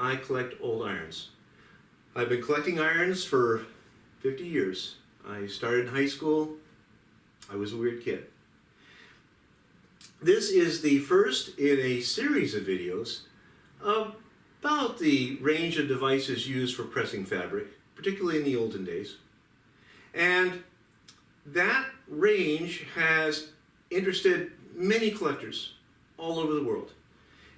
I collect old irons. I've been collecting irons for 50 years. I started in high school. I was a weird kid. This is the first in a series of videos about the range of devices used for pressing fabric, particularly in the olden days. And that range has interested many collectors all over the world.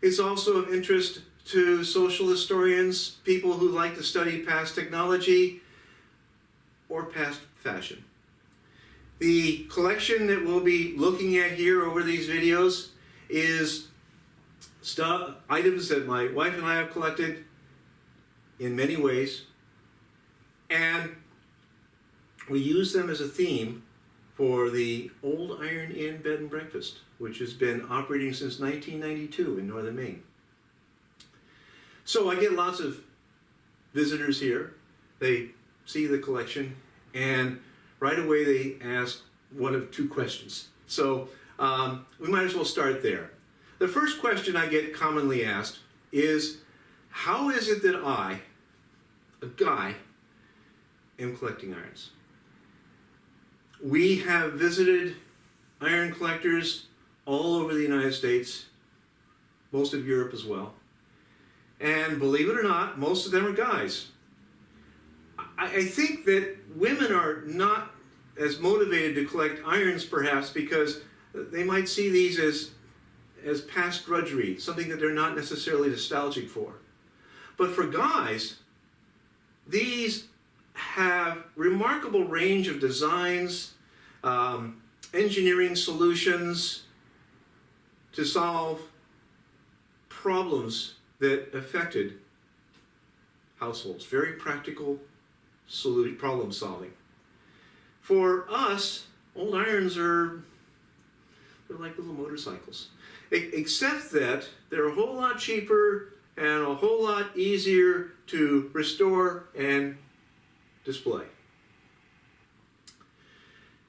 It's also of interest to social historians, people who like to study past technology or past fashion. The collection that we'll be looking at here over these videos is items that my wife and I have collected in many ways, and we use them as a theme for the Old Iron Inn Bed and Breakfast, which has been operating since 1992 in northern Maine. So I get lots of visitors here. They see the collection, and right away they ask one of two questions. So we might as well start there. The first question I get commonly asked is, how is it that I, a guy, am collecting irons? We have visited iron collectors all over the United States, most of Europe as well. And believe it or not, most of them are guys. I think that women are not as motivated to collect irons perhaps because they might see these as past drudgery, something that they're not necessarily nostalgic for. But for guys, these have remarkable range of designs, engineering solutions to solve problems that affected households. Very practical problem solving. For us, old irons they're like little motorcycles. Except that they're a whole lot cheaper and a whole lot easier to restore and display.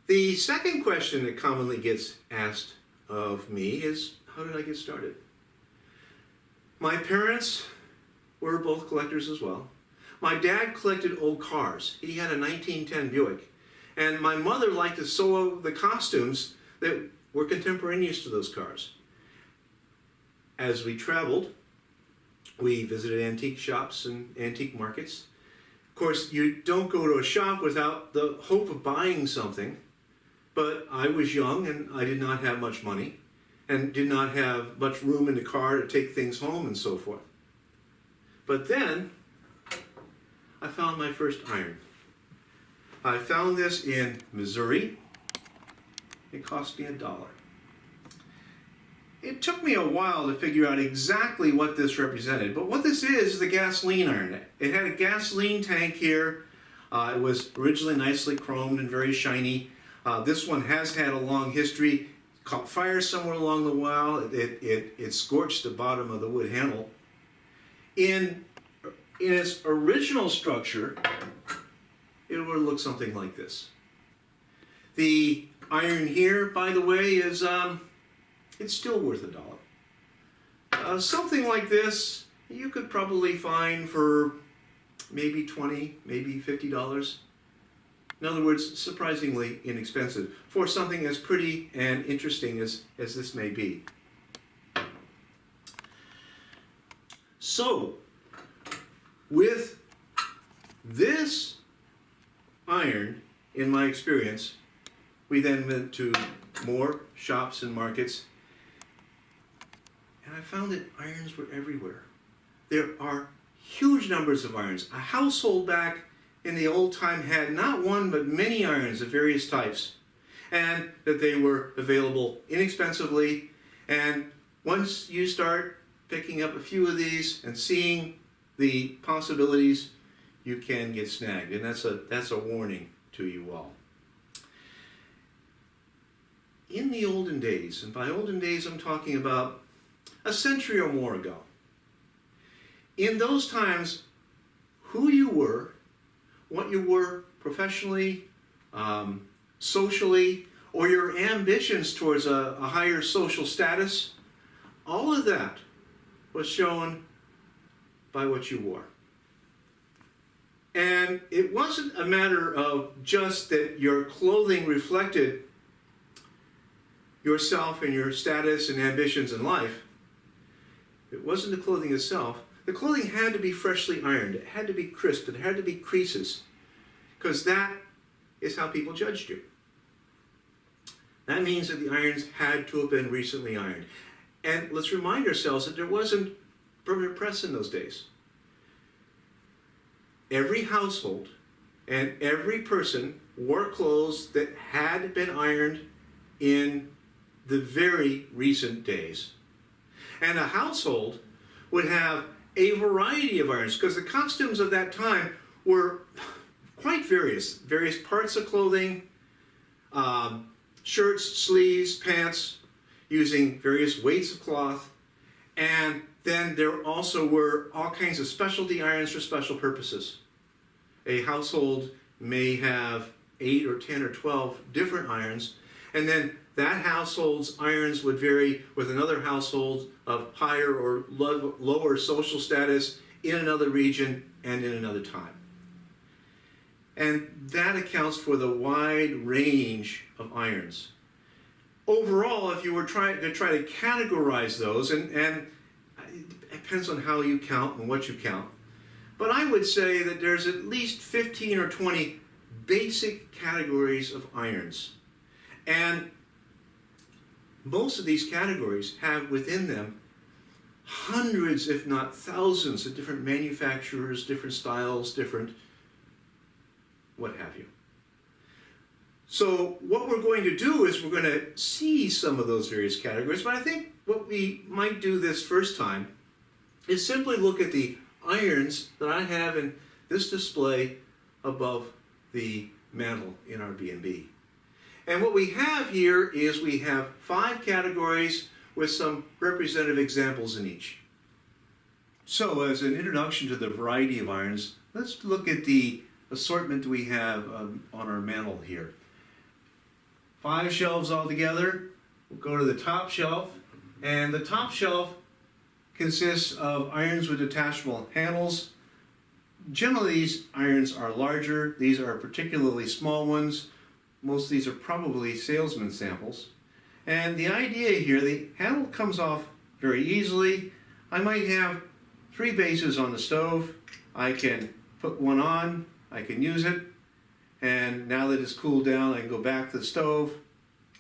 The second question that commonly gets asked of me is, how did I get started? My parents were both collectors as well. My dad collected old cars. He had a 1910 Buick. And my mother liked to sew the costumes that were contemporaneous to those cars. As we traveled, we visited antique shops and antique markets. Of course, you don't go to a shop without the hope of buying something, but I was young and I did not have much money and did not have much room in the car to take things home and so forth. But then, I found my first iron. I found this in Missouri. It cost me $1. It took me a while to figure out exactly what this represented, but what this is the gasoline iron. It had a gasoline tank here. It was originally nicely chromed and very shiny. This one has had a long history. Caught fire somewhere along the while. It scorched the bottom of the wood handle. In its original structure, it would look something like this. The iron here, by the way, is it's still worth $1. Something like this you could probably find for maybe $20, maybe $50. In other words, surprisingly inexpensive for something as pretty and interesting as this may be. So, with this iron, in my experience, we then went to more shops and markets, and I found that irons were everywhere. There are huge numbers of irons. A household back in the old time had not one but many irons of various types, and that they were available inexpensively. And once you start picking up a few of these and seeing the possibilities, you can get snagged, and that's a warning to you all. In the olden days, and by olden days I'm talking about a century or more ago, in those times, who you were, what you were professionally, socially, or your ambitions towards a higher social status, all of that was shown by what you wore. And it wasn't a matter of just that your clothing reflected yourself and your status and ambitions in life. It wasn't the clothing itself. The clothing had to be freshly ironed. It had to be crisp. It had to be creases, because that is how people judged you. That means that the irons had to have been recently ironed. And let's remind ourselves that there wasn't permanent press in those days. Every household and every person wore clothes that had been ironed in the very recent days. And a household would have a variety of irons, because the costumes of that time were quite various. Various parts of clothing, shirts, sleeves, pants, using various weights of cloth. And then there also were all kinds of specialty irons for special purposes. A household may have 8 or 10 or 12 different irons, and then that household's irons would vary with another household of higher or lower social status in another region and in another time. And that accounts for the wide range of irons. Overall, if you were trying to categorize those, and it depends on how you count and what you count, but I would say that there's at least 15 or 20 basic categories of irons. And most of these categories have within them hundreds, if not thousands, of different manufacturers, different styles, different what have you. So what we're going to do is we're going to see some of those various categories, but I think what we might do this first time is simply look at the irons that I have in this display above the mantel in our B&B. And what we have here is we have 5 categories with some representative examples in each. So as an introduction to the variety of irons, let's look at the assortment we have on our mantel here. 5 shelves altogether. We'll go to the top shelf, and the top shelf consists of irons with detachable handles. Generally, these irons are larger. These are particularly small ones. Most of these are probably salesman samples. And the idea here, the handle comes off very easily. I might have 3 bases on the stove. I can put one on, I can use it, and now that it's cooled down, I can go back to the stove,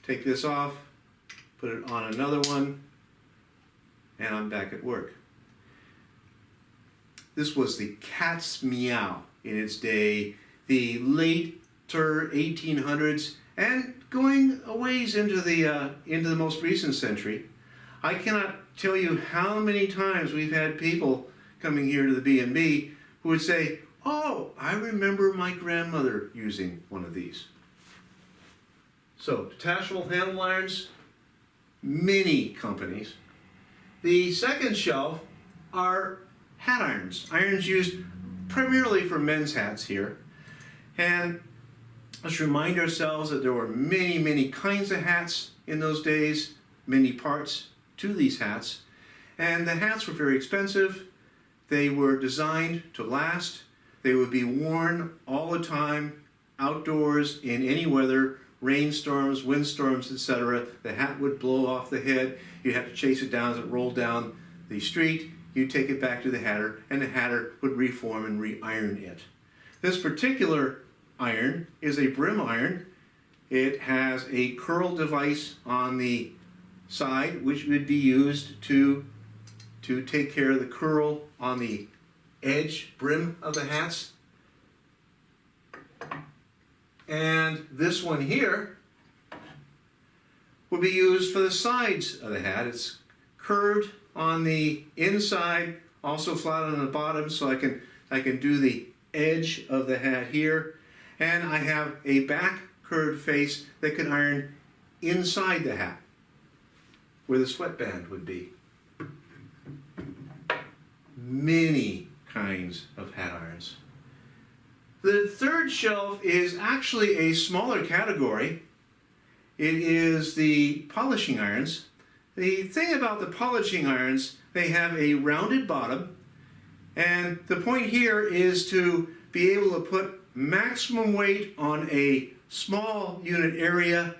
take this off, put it on another one, and I'm back at work. This was the cat's meow in its day, the later 1800s, and going a ways into the most recent century. I cannot tell you how many times we've had people coming here to the B&B who would say, "Oh, I remember my grandmother using one of these." So, detachable handle irons, many companies. The second shelf are hat irons, irons used primarily for men's hats here. And let's remind ourselves that there were many, many kinds of hats in those days, many parts to these hats. And the hats were very expensive. They were designed to last. They would be worn all the time, outdoors, in any weather, rainstorms, windstorms, etc. The hat would blow off the head. You'd have to chase it down as it rolled down the street. You'd take it back to the hatter, and the hatter would reform and re-iron it. This particular iron is a Brim Iron. It has a curl device on the side, which would be used to take care of the curl on the edge brim of the hats. And this one here will be used for the sides of the hat. It's curved on the inside, also flat on the bottom, so I can do the edge of the hat here. And I have a back curved face that can iron inside the hat, where the sweatband would be. Many kinds of hat irons. The third shelf is actually a smaller category. It is the polishing irons. The thing about the polishing irons, they have a rounded bottom, And the point here is to be able to put maximum weight on a small unit area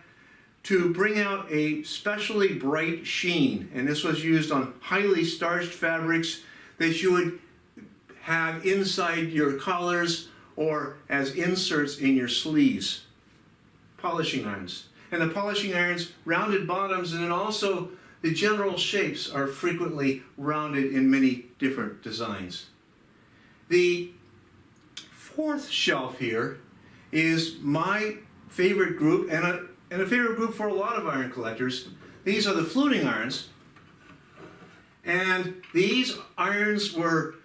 to bring out a specially bright sheen. And this was used on highly starched fabrics that you would have inside your collars or as inserts in your sleeves. Polishing irons. And the polishing irons, rounded bottoms, and then also the general shapes are frequently rounded in many different designs. The fourth shelf here is my favorite group, and a favorite group for a lot of iron collectors. These are the fluting irons. And these irons were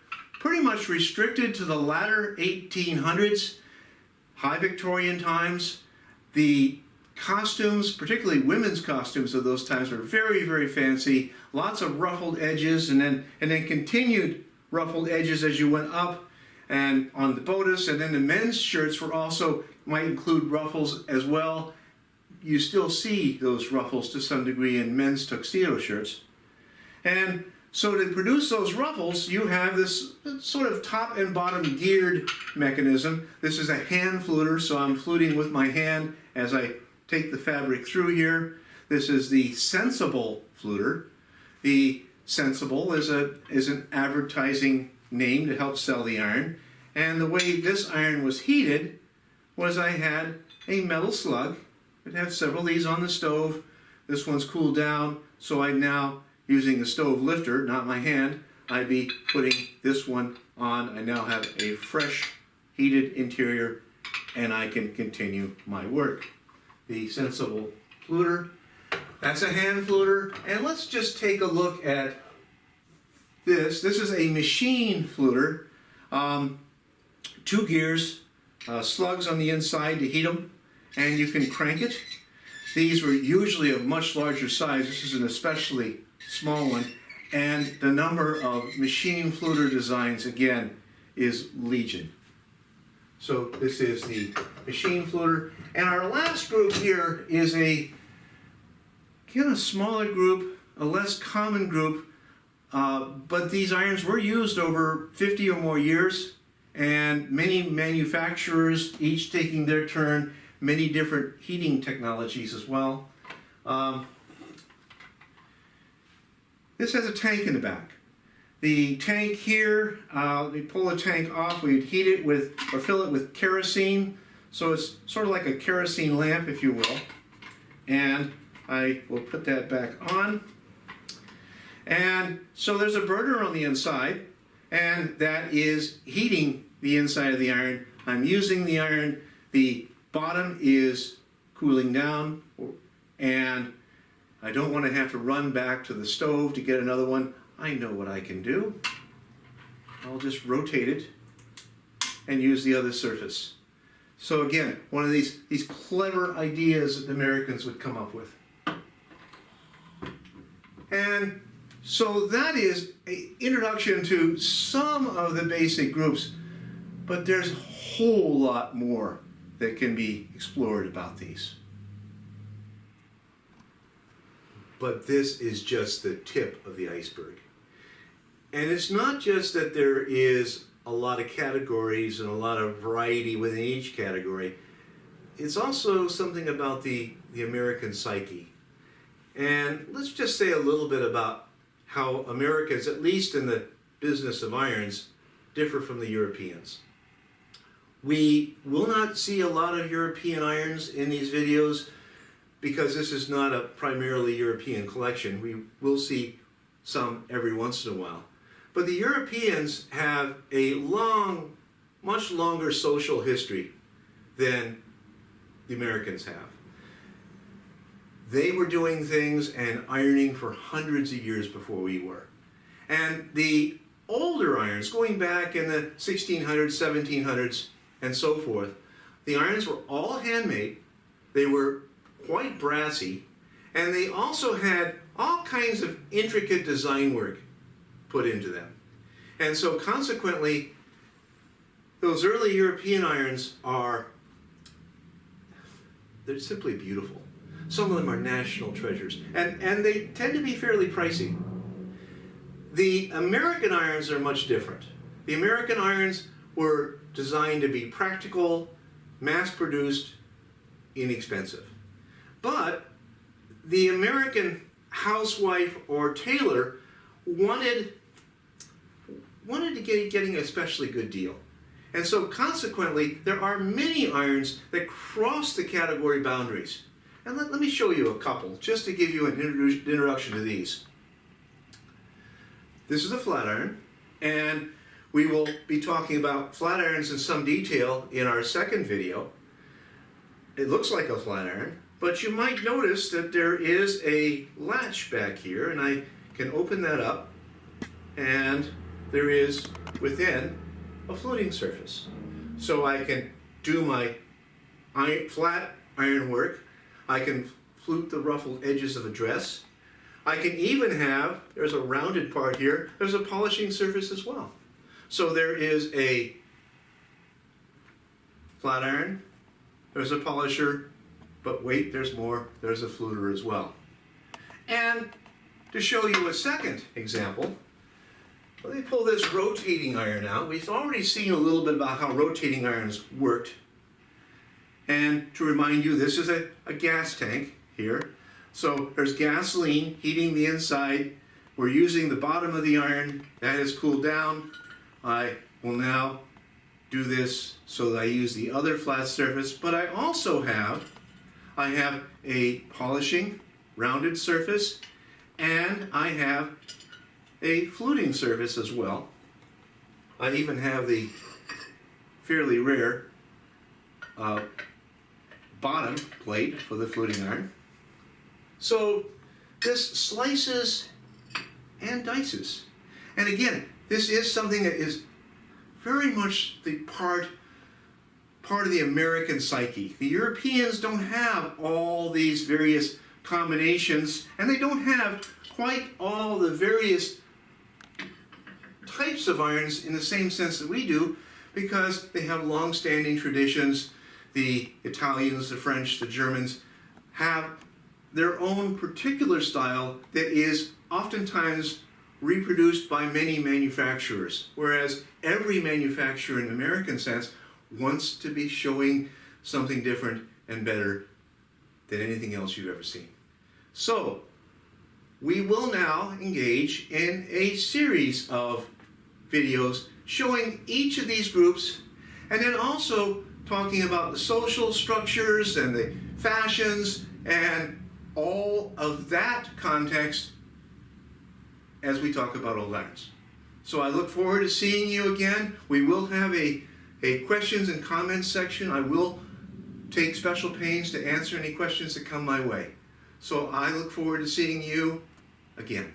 pretty much restricted to the latter 1800s, high Victorian times. The costumes, particularly women's costumes of those times, were very, very fancy. Lots of ruffled edges, and then continued ruffled edges as you went up and on the bodice. And then the men's shirts were also, might include ruffles as well. You still see those ruffles to some degree in men's tuxedo shirts. And so to produce those ruffles, you have this sort of top and bottom geared mechanism. This is a hand fluter, so I'm fluting with my hand as I take the fabric through here. This is the sensible fluter. The sensible is an advertising name to help sell the iron. And the way this iron was heated was I had a metal slug. I'd have several of these on the stove. This one's cooled down, so I now, using the stove lifter, not my hand, I'd be putting this one on. I now have a fresh heated interior, and I can continue my work. The sensible fluter, that's a hand fluter. And let's just take a look at this. This is a machine fluter. 2 gears, slugs on the inside to heat them, and you can crank it. These were usually of much larger size. This is an especially small one, and the number of machine fluter designs, again, is legion. So this is the machine fluter. And our last group here is a smaller group, a less common group, but these irons were used over 50 or more years, and many manufacturers, each taking their turn, many different heating technologies as well. This has a tank in the back. The tank here, we pull the tank off, we'd heat it with, or fill it with kerosene. So it's sort of like a kerosene lamp, if you will. And I will put that back on. And so there's a burner on the inside, and that is heating the inside of the iron. I'm using the iron. The bottom is cooling down, and I don't want to have to run back to the stove to get another one. I know what I can do. I'll just rotate it and use the other surface. So again, one of these clever ideas that the Americans would come up with. And so that is an introduction to some of the basic groups, but there's a whole lot more that can be explored about these. But this is just the tip of the iceberg. And it's not just that there is a lot of categories and a lot of variety within each category. It's also something about the American psyche. And let's just say a little bit about how Americans, at least in the business of irons, differ from the Europeans. We will not see a lot of European irons in these videos because this is not a primarily European collection. We will see some every once in a while. But the Europeans have a long, much longer social history than the Americans have. They were doing things and ironing for hundreds of years before we were. And the older irons, going back in the 1600s, 1700s, and so forth, the irons were all handmade. They were quite brassy, and they also had all kinds of intricate design work put into them. And so consequently, those early European irons they're simply beautiful. Some of them are national treasures, and they tend to be fairly pricey. The American irons are much different. The American irons were designed to be practical, mass-produced, inexpensive. But the American housewife or tailor wanted to getting an especially good deal. And so consequently, there are many irons that cross the category boundaries. And let me show you a couple, just to give you an introduction to these. This is a flat iron, and we will be talking about flat irons in some detail in our second video. It looks like a flat iron, but you might notice that there is a latch back here, and I can open that up, and there is within a fluting surface. So I can do my flat iron work. I can flute the ruffled edges of a dress. I can even have, there's a rounded part here, there's a polishing surface as well. So there is a flat iron, there's a polisher, but wait, there's more, there's a fluter as well. And to show you a second example, let me pull this rotating iron out. We've already seen a little bit about how rotating irons worked. And to remind you, this is a gas tank here. So there's gasoline heating the inside. We're using the bottom of the iron. That has cooled down. I will now do this so that I use the other flat surface. But I also have a polishing rounded surface, and I have a fluting surface as well. I even have the fairly rare bottom plate for the fluting iron. So this slices and dices. And again, this is something that is very much the part of the American psyche. The Europeans don't have all these various combinations, and they don't have quite all the various types of irons in the same sense that we do, because they have long-standing traditions. The Italians, the French, the Germans have their own particular style that is oftentimes reproduced by many manufacturers, whereas every manufacturer in the American sense wants to be showing something different and better than anything else you've ever seen. So we will now engage in a series of videos showing each of these groups, and then also talking about the social structures and the fashions and all of that context as we talk about old irons. So I look forward to seeing you again. We will have a questions and comments section. I will take special pains to answer any questions that come my way. So I look forward to seeing you again.